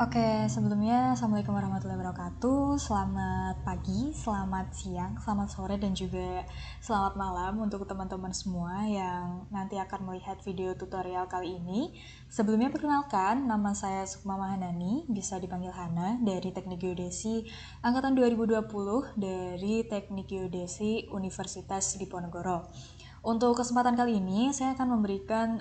Oke, sebelumnya Assalamualaikum warahmatullahi wabarakatuh. Selamat pagi, selamat siang, selamat sore, dan juga selamat malam untuk teman-teman semua yang nanti akan melihat video tutorial kali ini. Sebelumnya perkenalkan, nama saya Sukma Mahanani, bisa dipanggil Hana, dari Teknik Geodesi Angkatan 2020 dari Teknik Geodesi Universitas Diponegoro. Untuk kesempatan kali ini, saya akan memberikan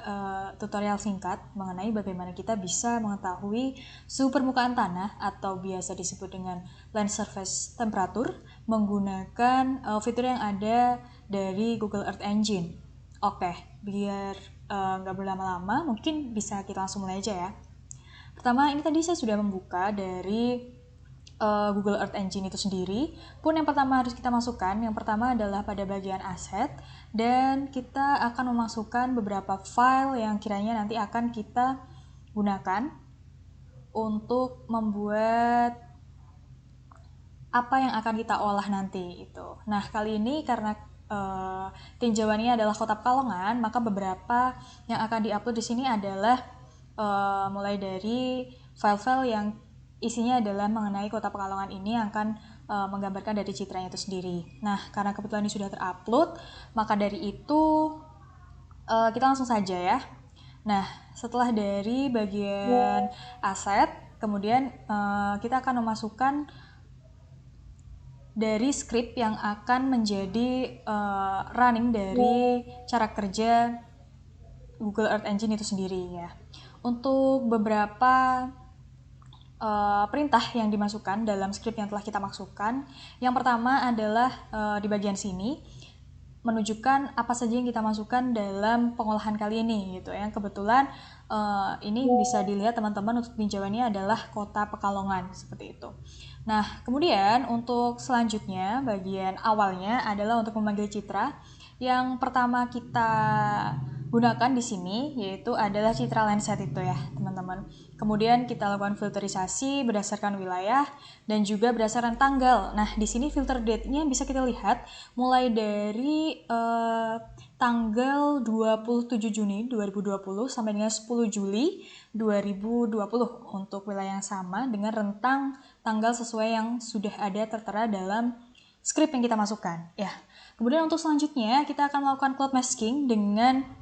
tutorial singkat mengenai bagaimana kita bisa mengetahui suhu permukaan tanah atau biasa disebut dengan land surface temperature menggunakan fitur yang ada dari Google Earth Engine. Oke, biar nggak berlama-lama, mungkin bisa kita langsung mulai aja ya. Pertama, ini tadi saya sudah membuka dari Google Earth Engine itu sendiri. Pun yang pertama harus kita masukkan, yang pertama adalah pada bagian aset, dan kita akan memasukkan beberapa file yang kiranya nanti akan kita gunakan untuk membuat apa yang akan kita olah nanti itu. Nah, kali ini karena tinjauannya adalah Kota Pekalongan, maka beberapa yang akan diupload di sini adalah mulai dari file-file yang isinya adalah mengenai Kota Pekalongan ini yang akan menggambarkan dari citranya itu sendiri. Nah, karena kebetulan ini sudah terupload, maka dari itu kita langsung saja ya. Nah, setelah dari bagian aset, kemudian kita akan memasukkan dari script yang akan menjadi running dari cara kerja Google Earth Engine itu sendiri ya. Untuk beberapa perintah yang dimasukkan dalam script yang telah kita masukkan, yang pertama adalah di bagian sini menunjukkan apa saja yang kita masukkan dalam pengolahan kali ini gitu ya. Kebetulan ini bisa dilihat teman-teman untuk tinjauannya adalah Kota Pekalongan seperti itu. Nah, kemudian untuk selanjutnya bagian awalnya adalah untuk memanggil citra. Yang pertama kita gunakan di sini yaitu adalah citra Landsat itu ya, teman-teman. Kemudian kita lakukan filterisasi berdasarkan wilayah dan juga berdasarkan tanggal. Nah, di sini filter date-nya bisa kita lihat mulai dari tanggal 27 Juni 2020 sampai dengan 10 Juli 2020 untuk wilayah yang sama dengan rentang tanggal sesuai yang sudah ada tertera dalam script yang kita masukkan. Ya. Kemudian untuk selanjutnya kita akan melakukan cloud masking dengan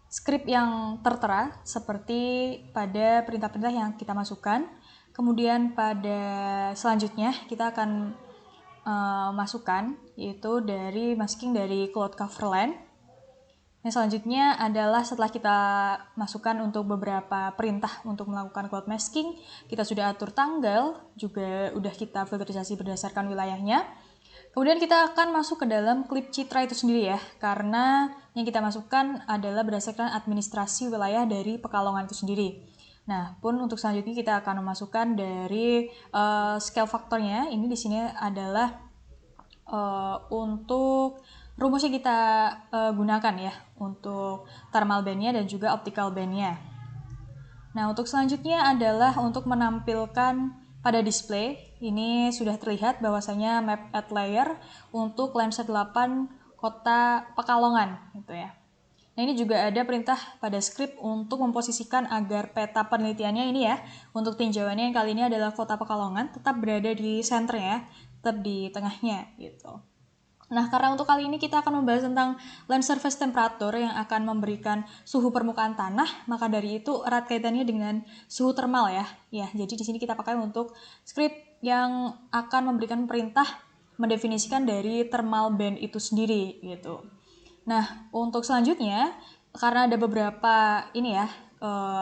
script yang tertera seperti pada perintah-perintah yang kita masukkan. Kemudian pada selanjutnya kita akan masukkan yaitu dari masking dari cloud coverland. Yang selanjutnya adalah setelah kita masukkan untuk beberapa perintah untuk melakukan cloud masking, kita sudah atur tanggal, juga udah kita filterisasi berdasarkan wilayahnya. Kemudian kita akan masuk ke dalam klip citra itu sendiri ya, karena yang kita masukkan adalah berdasarkan administrasi wilayah dari Pekalongan itu sendiri. Nah, pun untuk selanjutnya kita akan memasukkan dari scale faktornya. Ini di sini adalah untuk rumus yang kita gunakan ya, untuk thermal band-nya dan juga optical band-nya. Nah, untuk selanjutnya adalah untuk menampilkan pada display, ini sudah terlihat bahwasanya map at layer untuk Landsat 8 Kota Pekalongan gitu ya. Nah, ini juga ada perintah pada script untuk memposisikan agar peta penelitiannya ini ya, untuk tinjauannya yang kali ini adalah Kota Pekalongan tetap berada di center ya, tetap di tengahnya gitu. Nah, karena untuk kali ini kita akan membahas tentang land surface temperature yang akan memberikan suhu permukaan tanah, maka dari itu erat kaitannya dengan suhu termal ya. Ya, jadi di sini kita pakai untuk script yang akan memberikan perintah mendefinisikan dari thermal band itu sendiri gitu. Nah, untuk selanjutnya karena ada beberapa ini ya,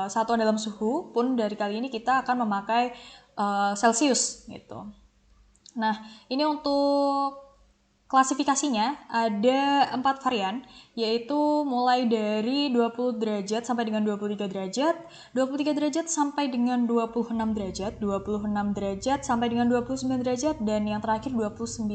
satuan dalam suhu pun dari kali ini kita akan memakai Celsius gitu. Nah, ini untuk klasifikasinya ada 4 varian, yaitu mulai dari 20 derajat sampai dengan 23 derajat, 23 derajat sampai dengan 26 derajat, 26 derajat sampai dengan 29 derajat, dan yang terakhir 29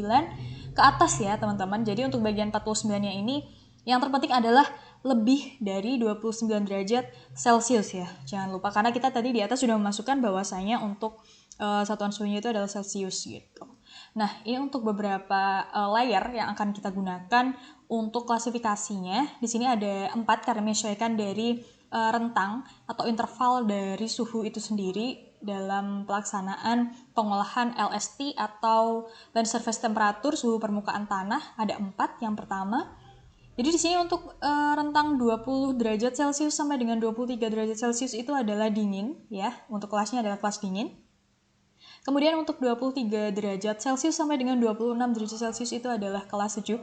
ke atas ya teman-teman. Jadi untuk bagian 49-nya ini, yang terpenting adalah lebih dari 29 derajat Celcius ya. Jangan lupa, karena kita tadi di atas sudah memasukkan bahwasanya untuk satuan suhunya itu adalah Celcius gitu. Nah, ini untuk beberapa layer yang akan kita gunakan untuk klasifikasinya di sini ada 4 karena menyesuaikan dari rentang atau interval dari suhu itu sendiri dalam pelaksanaan pengolahan LST atau land surface temperature, suhu permukaan tanah. Ada 4 yang pertama. Jadi di sini untuk rentang 20 derajat Celcius sampai dengan 23 derajat Celcius itu adalah dingin ya, untuk kelasnya adalah kelas dingin. Kemudian untuk 23 derajat Celcius sampai dengan 26 derajat Celcius itu adalah kelas sejuk.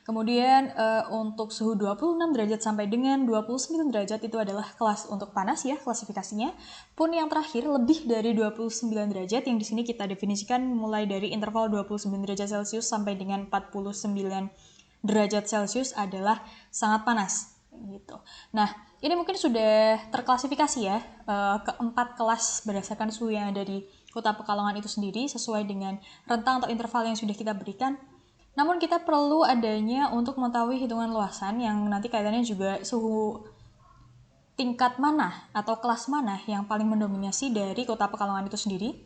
Kemudian untuk suhu 26 derajat sampai dengan 29 derajat itu adalah kelas untuk panas ya, klasifikasinya. Pun yang terakhir lebih dari 29 derajat yang di sini kita definisikan mulai dari interval 29 derajat Celcius sampai dengan 49 derajat Celcius adalah sangat panas gitu. Nah, ini mungkin sudah terklasifikasi ya keempat kelas berdasarkan suhu yang ada di Kota Pekalongan itu sendiri sesuai dengan rentang atau interval yang sudah kita berikan. Namun kita perlu adanya untuk mengetahui hitungan luasan yang nanti kaitannya juga suhu tingkat mana atau kelas mana yang paling mendominasi dari Kota Pekalongan itu sendiri.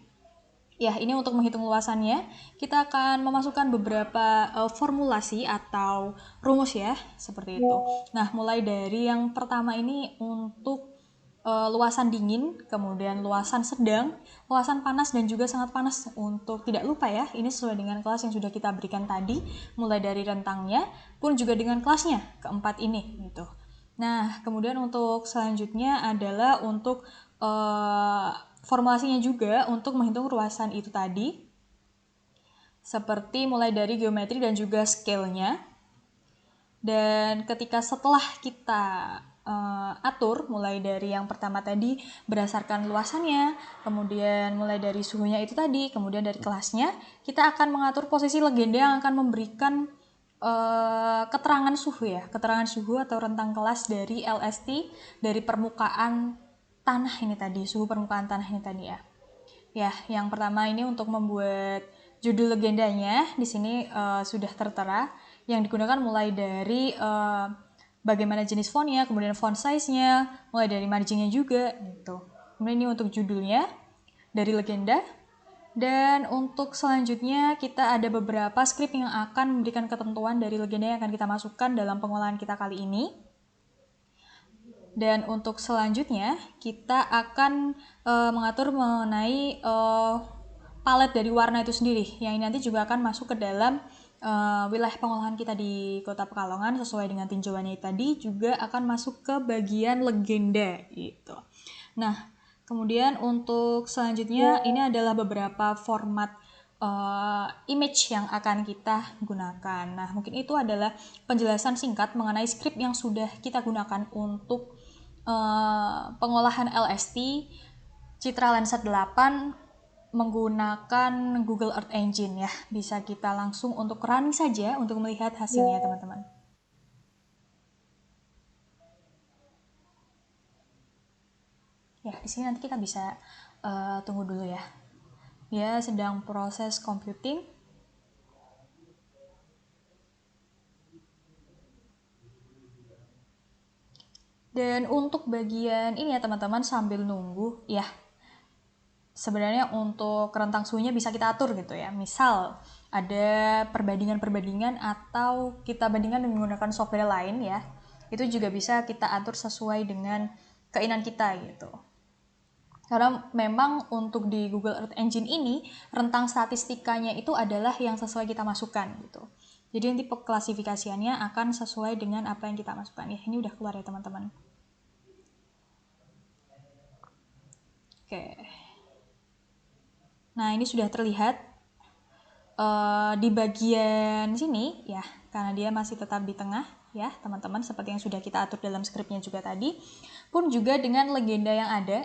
Ya, ini untuk menghitung luasannya, kita akan memasukkan beberapa formulasi atau rumus ya, seperti itu. Nah, mulai dari yang pertama ini untuk luasan dingin, kemudian luasan sedang, luasan panas, dan juga sangat panas. Untuk tidak lupa ya, ini sesuai dengan kelas yang sudah kita berikan tadi, mulai dari rentangnya, pun juga dengan kelasnya, keempat ini. Gitu. Nah, kemudian untuk selanjutnya adalah untuk formulasinya juga untuk menghitung luasan itu tadi, seperti mulai dari geometri dan juga scale-nya. Dan ketika setelah kita atur mulai dari yang pertama tadi berdasarkan luasannya, kemudian mulai dari suhunya itu tadi, kemudian dari kelasnya, kita akan mengatur posisi legenda yang akan memberikan keterangan suhu ya, keterangan suhu atau rentang kelas dari LST dari permukaan tanah ini tadi, suhu permukaan tanah ini tadi ya. Ya, yang pertama ini untuk membuat judul legendanya di sini sudah tertera, yang digunakan mulai dari bagaimana jenis fontnya, kemudian font size-nya, mulai dari marginnya juga gitu. Kemudian ini untuk judulnya dari legenda. Dan untuk selanjutnya kita ada beberapa script yang akan memberikan ketentuan dari legenda yang akan kita masukkan dalam pengolahan kita kali ini. Dan untuk selanjutnya kita akan mengatur mengenai palet dari warna itu sendiri, yang ini nanti juga akan masuk ke dalam wilayah pengolahan kita di Kota Pekalongan sesuai dengan tinjauannya tadi, juga akan masuk ke bagian legenda gitu. Nah, kemudian untuk selanjutnya ini adalah beberapa format image yang akan kita gunakan. Nah, mungkin itu adalah penjelasan singkat mengenai script yang sudah kita gunakan untuk pengolahan LST Citra Landsat 8 menggunakan Google Earth Engine ya. Bisa kita langsung untuk running saja untuk melihat hasilnya teman-teman. Ya, di sini nanti kita bisa tunggu dulu ya. Dia sedang proses computing. Dan untuk bagian ini ya teman-teman, sambil nunggu ya, sebenarnya untuk rentang suhunya bisa kita atur gitu ya. Misal ada perbandingan-perbandingan atau kita bandingkan dengan menggunakan software lain ya, itu juga bisa kita atur sesuai dengan keinginan kita gitu. Karena memang untuk di Google Earth Engine ini rentang statistikanya itu adalah yang sesuai kita masukkan gitu. Jadi nanti klasifikasiannya akan sesuai dengan apa yang kita masukkan ya. Ini udah keluar ya teman-teman. Oke. Nah, ini sudah terlihat di bagian sini ya, karena dia masih tetap di tengah ya teman-teman, seperti yang sudah kita atur dalam skripnya juga tadi. Pun juga dengan legenda yang ada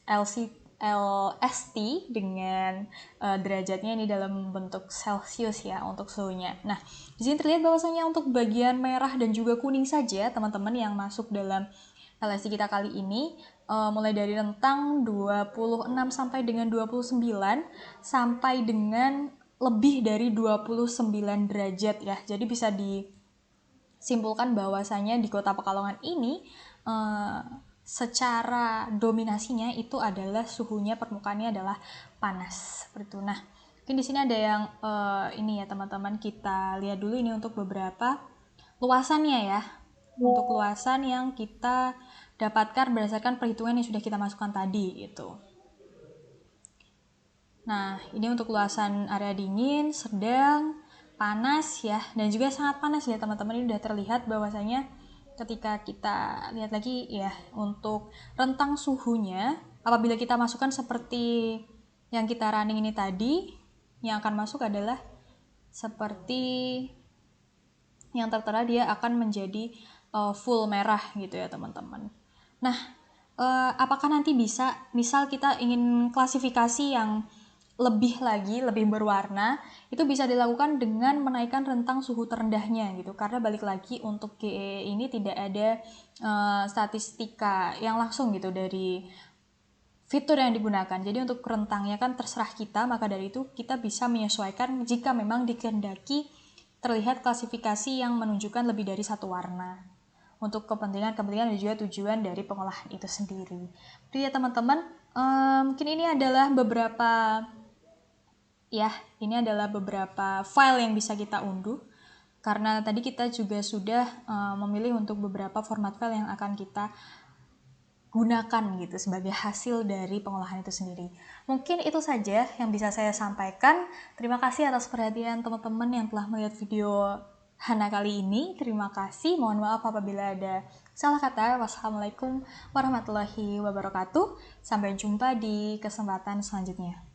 LST dengan derajatnya ini dalam bentuk Celsius ya untuk suhunya. Nah, di sini terlihat bahwasanya untuk bagian merah dan juga kuning saja teman-teman yang masuk dalam LST kita kali ini mulai dari rentang 26 sampai dengan 29 sampai dengan lebih dari 29 derajat ya. Jadi bisa disimpulkan bahwasanya di Kota Pekalongan ini secara dominasinya itu adalah suhunya permukaannya adalah panas seperti itu. Nah, mungkin di sini ada yang ini ya teman-teman, kita lihat dulu ini untuk beberapa luasannya ya, untuk luasan yang kita dapatkan berdasarkan perhitungan yang sudah kita masukkan tadi gitu. Nah, ini untuk luasan area dingin, sedang, panas ya, dan juga sangat panas ya teman-teman. Ini sudah terlihat bahwasanya ketika kita lihat lagi ya, untuk rentang suhunya, apabila kita masukkan seperti yang kita running ini tadi, yang akan masuk adalah seperti yang tertera, dia akan menjadi full merah gitu ya teman-teman. Nah, apakah nanti bisa, misal kita ingin klasifikasi yang lebih lagi, lebih berwarna, itu bisa dilakukan dengan menaikkan rentang suhu terendahnya gitu. Karena balik lagi untuk GE ini tidak ada statistika yang langsung gitu dari fitur yang digunakan. Jadi untuk rentangnya kan terserah kita, maka dari itu kita bisa menyesuaikan jika memang dikehendaki terlihat klasifikasi yang menunjukkan lebih dari satu warna untuk kepentingan-kepentingan dan juga tujuan dari pengolahan itu sendiri. Jadi ya teman-teman, mungkin ini adalah beberapa file yang bisa kita unduh, karena tadi kita juga sudah memilih untuk beberapa format file yang akan kita gunakan gitu sebagai hasil dari pengolahan itu sendiri. Mungkin itu saja yang bisa saya sampaikan. Terima kasih atas perhatian teman-teman yang telah melihat video Hana kali ini. Terima kasih, mohon maaf apabila ada salah kata. Wassalamualaikum warahmatullahi wabarakatuh. Sampai jumpa di kesempatan selanjutnya.